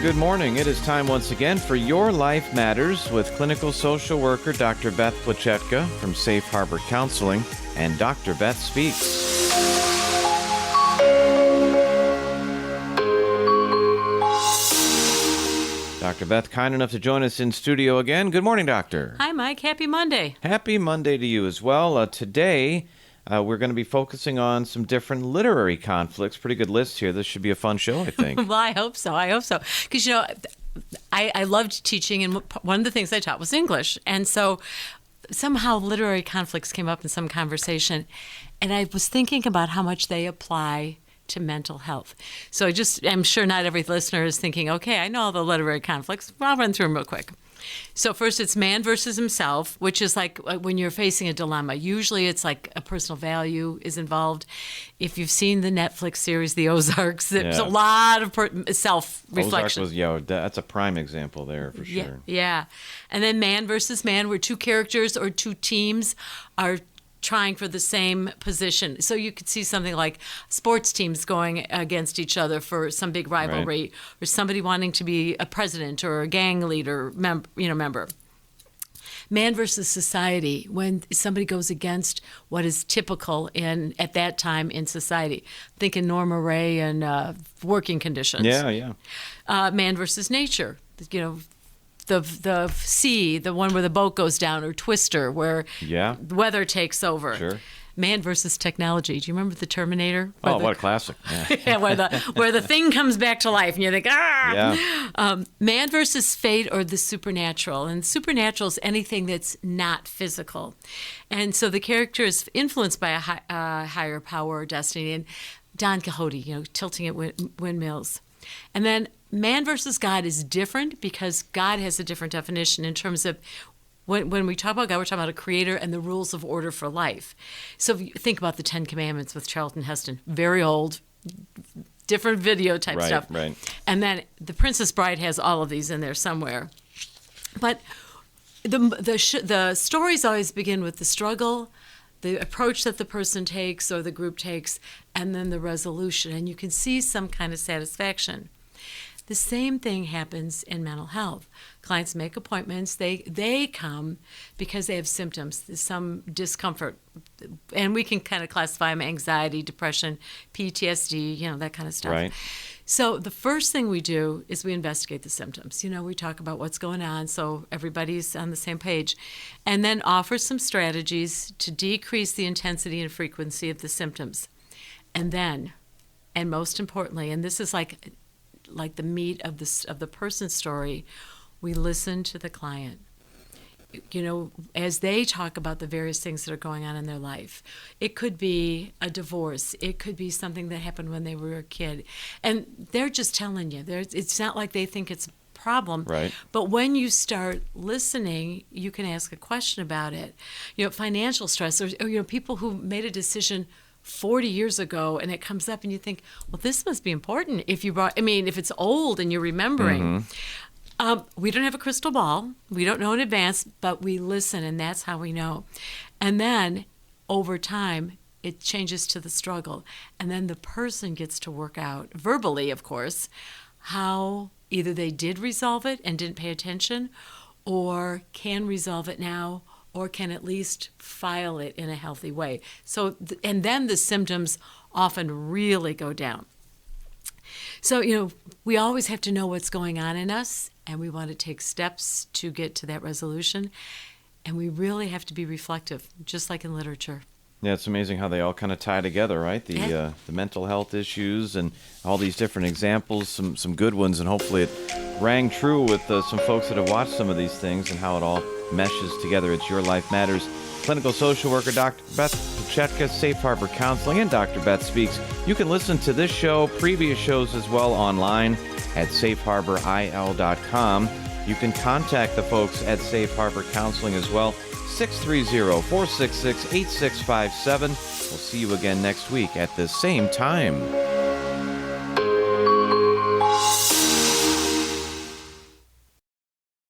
good morning. It is time once again for Your Life Matters with clinical social worker Dr. Beth Plachetka from Safe Harbor Counseling and Dr. Beth Speaks. Dr. Beth, kind enough to join us in studio again. Good morning, Doctor. Hi, Mike. Happy Monday. Happy Monday to you as well. Today, we're going to be focusing on some different literary conflicts. Pretty good list here. This should be a fun show, I think. Well, I hope so. Because, I loved teaching, and one of the things I taught was English. And so somehow literary conflicts came up in some conversation, and I was thinking about how much they apply to mental health. So I'm sure not every listener is thinking, okay, I know all the literary conflicts. I'll run through them real quick. So first, it's man versus himself, which is like when you're facing a dilemma. Usually it's like a personal value is involved. If you've seen the Netflix series, The Ozarks, there's a lot of self-reflection. Ozark that's a prime example there for sure. Yeah. And then man versus man, where two characters or two teams are trying for the same position. So you could see something like sports teams going against each other for some big rivalry, right, or somebody wanting to be a president or a gang leader member. Man versus society, when somebody goes against what is typical at that time in society. Think in Norma Ray and working conditions. Yeah. Man versus nature, the sea, the one where the boat goes down, or Twister, where the weather takes over. Sure. Man versus technology. Do you remember the Terminator? What a classic! Yeah, where the thing comes back to life, and you think, man versus fate or the supernatural. And supernatural is anything that's not physical, and so the character is influenced by a higher power or destiny. And Don Quixote, tilting at windmills, and then man versus God is different because God has a different definition in terms of when we talk about God, we're talking about a creator and the rules of order for life. So if you think about the Ten Commandments with Charlton Heston, very old, different video type stuff. Right. And then The Princess Bride has all of these in there somewhere. But the stories always begin with the struggle, the approach that the person takes or the group takes, and then the resolution. And you can see some kind of satisfaction. The same thing happens in mental health. Clients make appointments. They come because they have symptoms, some discomfort. And we can kind of classify them: anxiety, depression, PTSD, that kind of stuff. Right. So the first thing we do is we investigate the symptoms. We talk about what's going on so everybody's on the same page. And then offer some strategies to decrease the intensity and frequency of the symptoms. And then, and most importantly, and this is like the meat of the person's story, we listen to the client. As they talk about the various things that are going on in their life. It could be a divorce. It could be something that happened when they were a kid. And they're just telling you. It's not like they think it's a problem. Right. But when you start listening, you can ask a question about it. Financial stress, or people who made a decision 40 years ago, and it comes up and you think, well, this must be important if it's old and you're remembering. Mm-hmm. We don't have a crystal ball. We don't know in advance, but we listen, and that's how we know. And then over time, it changes to the struggle. And then the person gets to work out, verbally, of course, how either they did resolve it and didn't pay attention, or can resolve it now, or can at least file it in a healthy way. So, and then the symptoms often really go down. So, we always have to know what's going on in us, and we want to take steps to get to that resolution. And we really have to be reflective, just like in literature. Yeah, it's amazing how they all kind of tie together, right? The mental health issues and all these different examples, some good ones, and hopefully it rang true with some folks that have watched some of these things and how it all meshes together. It's Your Life Matters. Clinical social worker Dr. Beth Plachetka, Safe Harbor Counseling, and Dr. Beth Speaks. You can listen to this show, previous shows as well, online at safeharboril.com. You can contact the folks at Safe Harbor Counseling as well, 630-466-8657. We'll see you again next week at the same time.